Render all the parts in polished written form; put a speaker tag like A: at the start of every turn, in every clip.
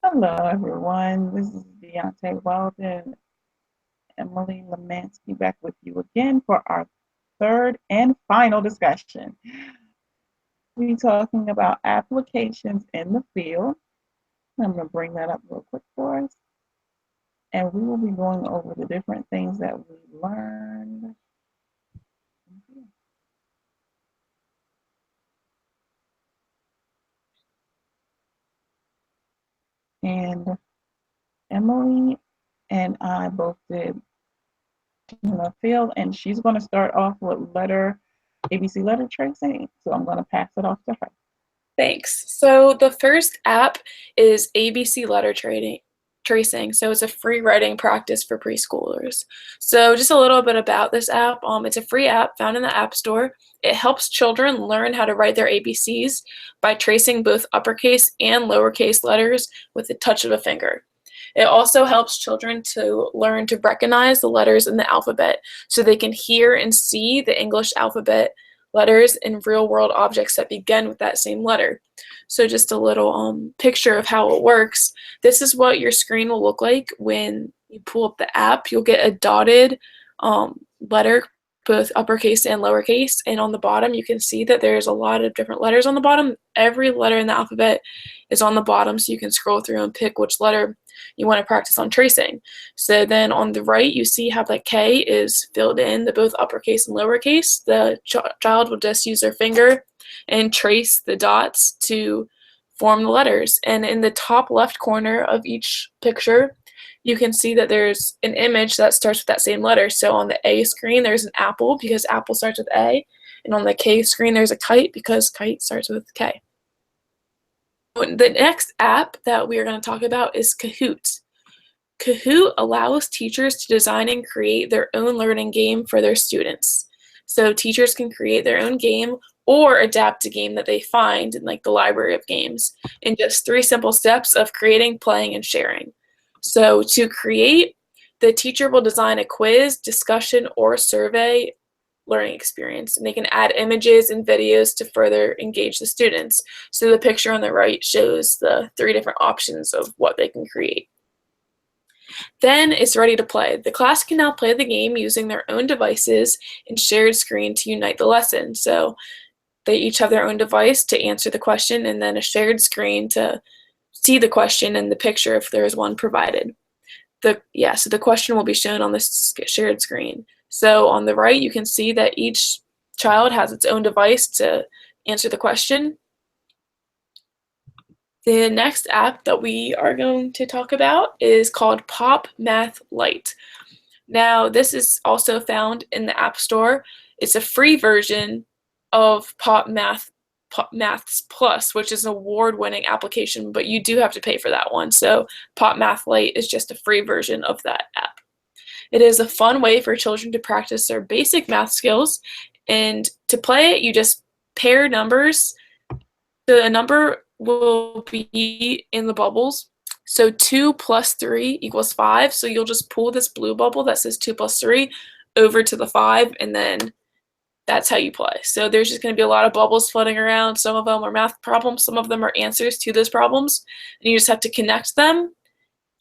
A: Hello, everyone. This is Dionte Weldon, Emily Lemanski back with you again for our third and final discussion. We're talking about applications in the field. I'm going to bring that up real quick for us. And we will be going over the different things that we learned. And Emily and I both did in the field, and she's going to start off with ABC letter tracing. So I'm going to pass it off to her.
B: Thanks. So the first app is ABC letter tracing. So it's a free writing practice for preschoolers. So just a little bit about this app. It's a free app found in the App Store. It helps children learn how to write their ABCs by tracing both uppercase and lowercase letters with the touch of a finger. It also helps children to learn to recognize the letters in the alphabet so they can hear and see the English alphabet letters in real-world objects that begin with that same letter. So just a little picture of how it works. This is what your screen will look like when you pull up the app. You'll get a dotted letter, both uppercase and lowercase, and on the bottom you can see that there's a lot of different letters on the bottom. Every letter in the alphabet is on the bottom, so you can scroll through and pick which letter you want to practice on tracing. So then on the right, you see how the K is filled in, the both uppercase and lowercase. The child will just use their finger and trace the dots to form the letters. And in the top left corner of each picture, you can see that there's an image that starts with that same letter. So on the A screen, there's an apple because apple starts with A. And on the K screen, there's a kite because kite starts with K. The next app that we are going to talk about is Kahoot. Kahoot allows teachers to design and create their own learning game for their students. So teachers can create their own game or adapt a game that they find in like the library of games in just 3 simple steps of creating, playing, and sharing. So to create, the teacher will design a quiz, discussion, or survey learning experience, and they can add images and videos to further engage the students. So the picture on the right shows the 3 different options of what they can create. Then it's ready to play. The class can now play the game using their own devices and shared screen to unite the lesson. So they each have their own device to answer the question and then a shared screen to see the question and the picture if there is one provided. So the question will be shown on the shared screen. So on the right, you can see that each child has its own device to answer the question. The next app that we are going to talk about is called Pop Math Lite. Now, this is also found in the App Store. It's a free version of Maths Plus, which is an award-winning application, but you do have to pay for that one. So Pop Math Lite is just a free version of that app. It is a fun way for children to practice their basic math skills, and to play it, you just pair numbers. The number will be in the bubbles. So 2 plus 3 equals 5. So you'll just pull this blue bubble that says 2 plus 3 over to the 5, and then that's how you play. So there's just going to be a lot of bubbles floating around. Some of them are math problems. Some of them are answers to those problems. And you just have to connect them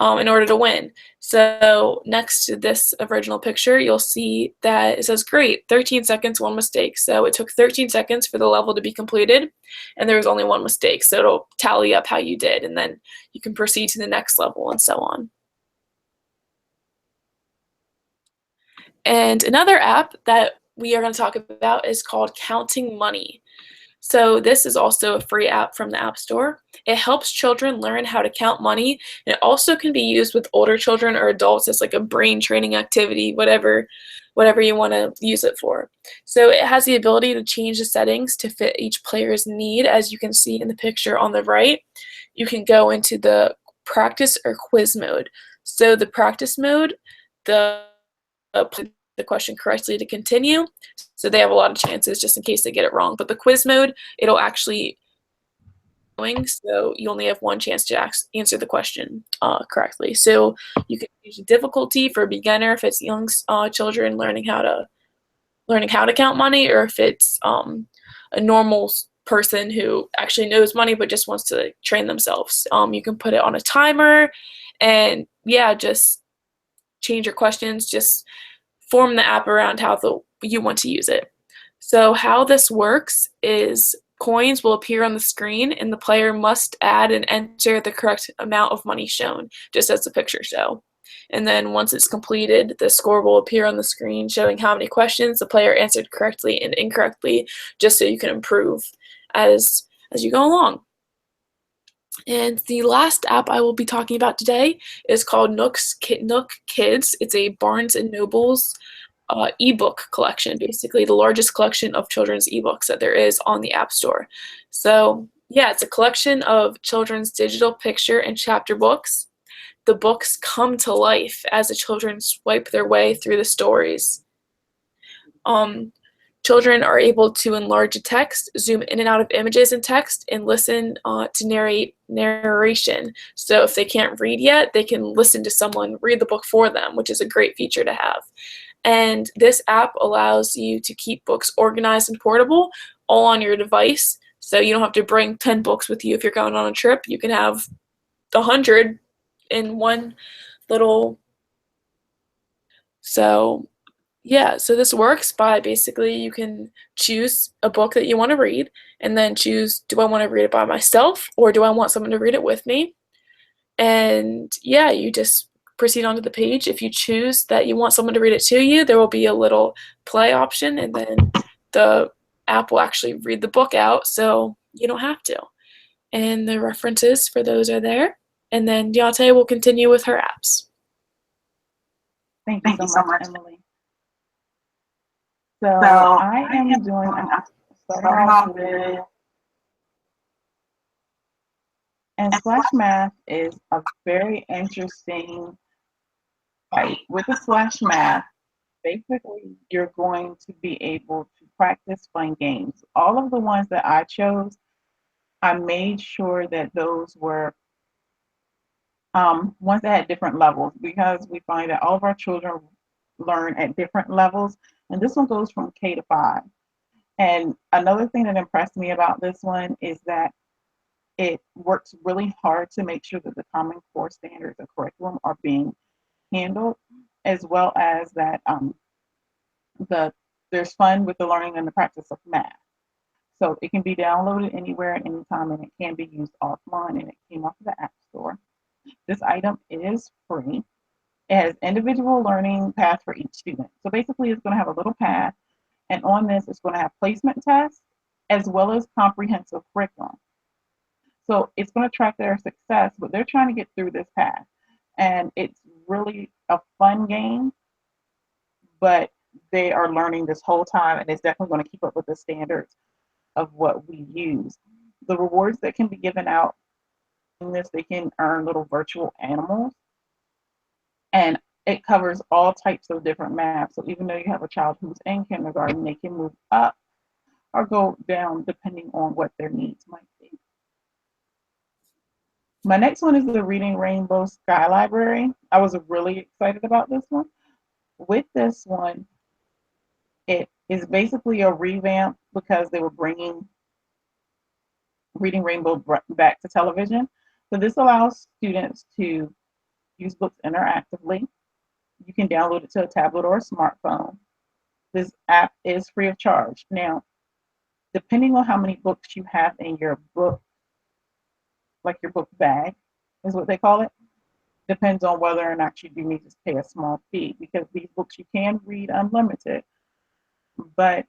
B: in order to win. So next to this original picture, you'll see that it says, great, 13 seconds, 1 mistake. So it took 13 seconds for the level to be completed, and there was only 1 mistake. So it'll tally up how you did, and then you can proceed to the next level and so on. And another app that we are going to talk about is called Counting Money. So this is also a free app from the App Store. It helps children learn how to count money, and it also can be used with older children or adults as like a brain training activity, whatever you want to use it for. So it has the ability to change the settings to fit each player's need, as you can see in the picture on the right. You can go into the practice or quiz mode. So the practice mode, the question correctly to continue. So they have a lot of chances just in case they get it wrong. But the quiz mode, it'll actually so you only have 1 chance to answer the question correctly. So you can use difficulty for a beginner if it's young children learning how to count money, or if it's a normal person who actually knows money but just wants to train themselves. You can put it on a timer, and yeah, just change your questions, just form the app around how you want to use it. So how this works is coins will appear on the screen and the player must add and enter the correct amount of money shown, just as the picture show. And then once it's completed, the score will appear on the screen showing how many questions the player answered correctly and incorrectly, just so you can improve as you go along. And the last app I will be talking about today is called Nook Kids. It's a Barnes and Noble's ebook collection, basically the largest collection of children's ebooks that there is on the App Store. So yeah, it's a collection of children's digital picture and chapter books. The books come to life as the children swipe their way through the stories. Um, Children are able to enlarge a text, zoom in and out of images and text, and listen to narration. So if they can't read yet, they can listen to someone read the book for them, which is a great feature to have. And this app allows you to keep books organized and portable all on your device. So you don't have to bring 10 books with you if you're going on a trip. You can have 100 in one little. So yeah, so this works by basically you can choose a book that you want to read and then choose, do I want to read it by myself or do I want someone to read it with me? And yeah, you just proceed onto the page. If you choose that you want someone to read it to you, there will be a little play option and then the app will actually read the book out so you don't have to. And the references for those are there. And then Dionte will continue with her apps.
A: Thank you so much, Emily. So I am doing starting off with, and Splash Math is a very interesting site. With the Splash Math, basically you're going to be able to practice fun games. All of the ones that I chose, I made sure that those were ones that had different levels because we find that all of our children learn at different levels, and this one goes from K to 5. And another thing that impressed me about this one is that it works really hard to make sure that the Common Core standards of curriculum are being handled, as well as that there's fun with the learning and the practice of math. So it can be downloaded anywhere at any time, and it can be used offline, and it came off of the App Store. This item is free. It has individual learning path for each student. So basically, it's going to have a little path, and on this, it's going to have placement tests as well as comprehensive curriculum. So it's going to track their success, but they're trying to get through this path. And it's really a fun game, but they are learning this whole time, and it's definitely going to keep up with the standards of what we use. The rewards that can be given out in this, they can earn little virtual animals, and it covers all types of different math. So even though you have a child who's in kindergarten, they can move up or go down depending on what their needs might be. My next one is the Reading Rainbow Sky Library. I was really excited about this one. With this one, it is basically a revamp because they were bringing Reading Rainbow back to television. So this allows students to use books interactively. You can download it to a tablet or a smartphone. This app is free of charge. Now, depending on how many books you have in your book, like your book bag is what they call it, depends on whether or not you do need to pay a small fee, because these books you can read unlimited, but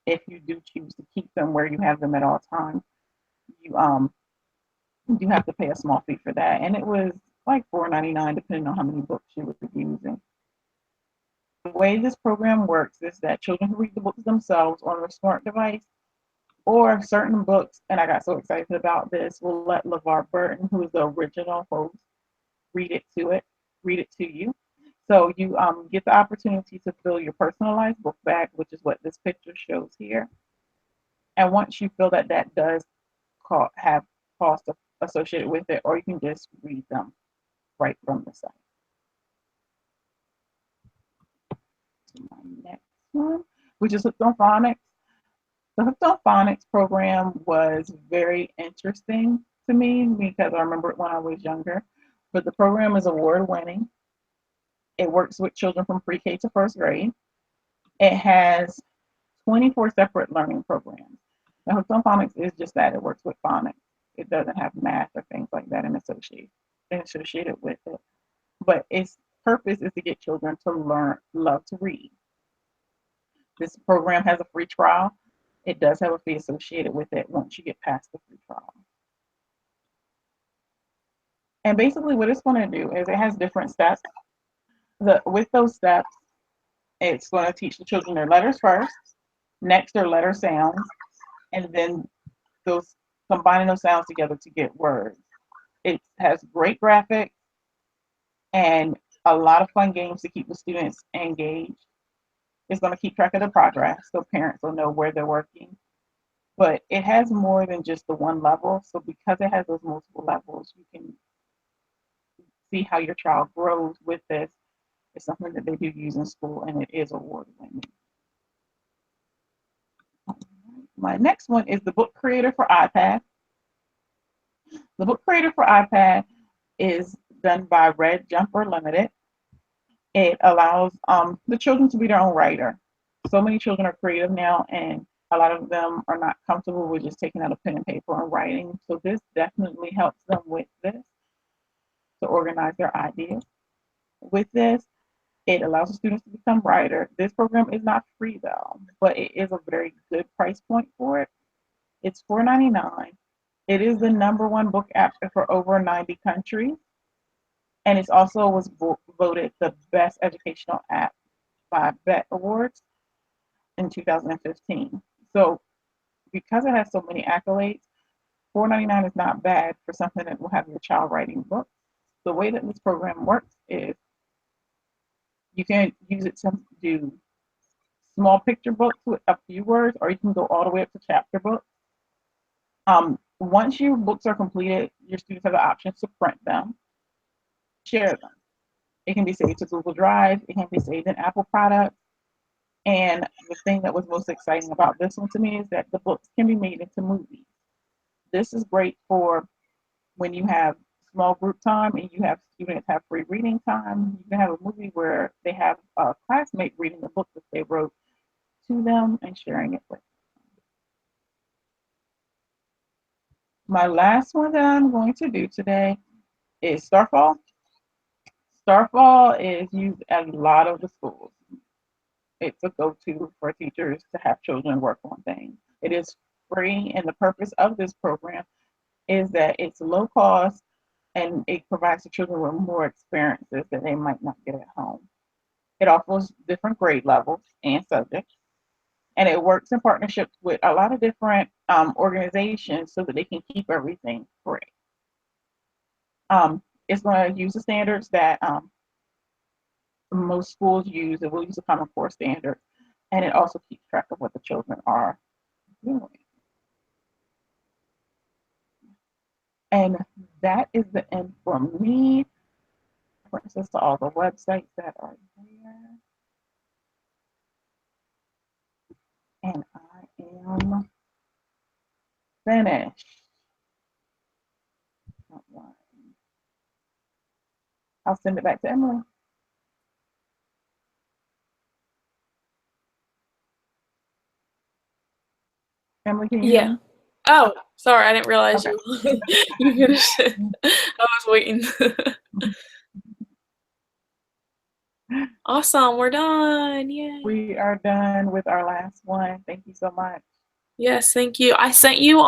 A: if you do choose to keep them where you have them at all times, you do have to pay a small fee for that. And it was like $4.99 depending on how many books you were using. The way this program works is that children who read the books themselves on their smart device, or certain books, and I got so excited about this, will let LeVar Burton, who is the original host, read it to you. So you get the opportunity to fill your personalized book bag, which is what this picture shows here. And once you feel that that does have cost associated with it, or you can just read them right from the site. To my next one, which is hooked on phonics. The Hooked on Phonics program was very interesting to me because I remember it when I was younger. But the program is award winning. It works with children from pre K to first grade. It has 24 separate learning programs. The Hooked on Phonics is just that, it works with phonics. It doesn't have math or things like that associated with it. But its purpose is to get children to learn, love to read. This program has a free trial. It does have a fee associated with it once you get past the free trial. And basically, what it's going to do is it has different steps. With those steps, it's going to teach the children their letters first, next their letter sounds, and then those combining those sounds together to get words. It has great graphics and a lot of fun games to keep the students engaged. It's going to keep track of their progress so parents will know where they're working. But it has more than just the one level. So because it has those multiple levels, you can see how your child grows with this. It's something that they do use in school and it is award winning. My next one is the book creator for iPad. The book creator for iPad is done by Red Jumper Limited. It allows the children to be their own writer. So many children are creative now, and a lot of them are not comfortable with just taking out a pen and paper and writing. So this definitely helps them with this to organize their ideas. With this, it allows the students to become writers. This program is not free though, but it is a very good price point for it. It's $4.99. It is the number one book app for over 90 countries, and it also was voted the best educational app by BET Awards in 2015. So because it has so many accolades, $4.99 is not bad for something that will have your child writing books. The way that this program works is you can use it to do small picture books with a few words, or you can go all the way up to chapter books. Once your books are completed, your students have the option to print them, share them. It can be saved to Google Drive. It can be saved in Apple products. And the thing that was most exciting about this one to me is that the books can be made into movies. This is great for when you have small group time and you have students have free reading time. You can have a movie where they have a classmate reading the book that they wrote to them and sharing it with them. My last one that I'm going to do today is Starfall. Starfall is used at a lot of the schools. It's a go-to for teachers to have children work on things. It is free, and the purpose of this program is that it's low cost and it provides the children with more experiences that they might not get at home. It offers different grade levels and subjects, and it works in partnerships with a lot of different organizations so that they can keep everything free. It's going to use the standards that most schools use. It will use the Common Core standards, and it also keeps track of what the children are doing. And that is the end for me. References to all the websites that are there. And I am finished. I'll send it back to Emily. Emily, can you hear
B: Yeah.
A: me?
B: Oh, sorry, I didn't realize
A: Okay.
B: you you finished it. I was waiting. Awesome, we're done. Yay.
A: We are done with our last one. Thank you so much.
B: Yes, thank you. I sent you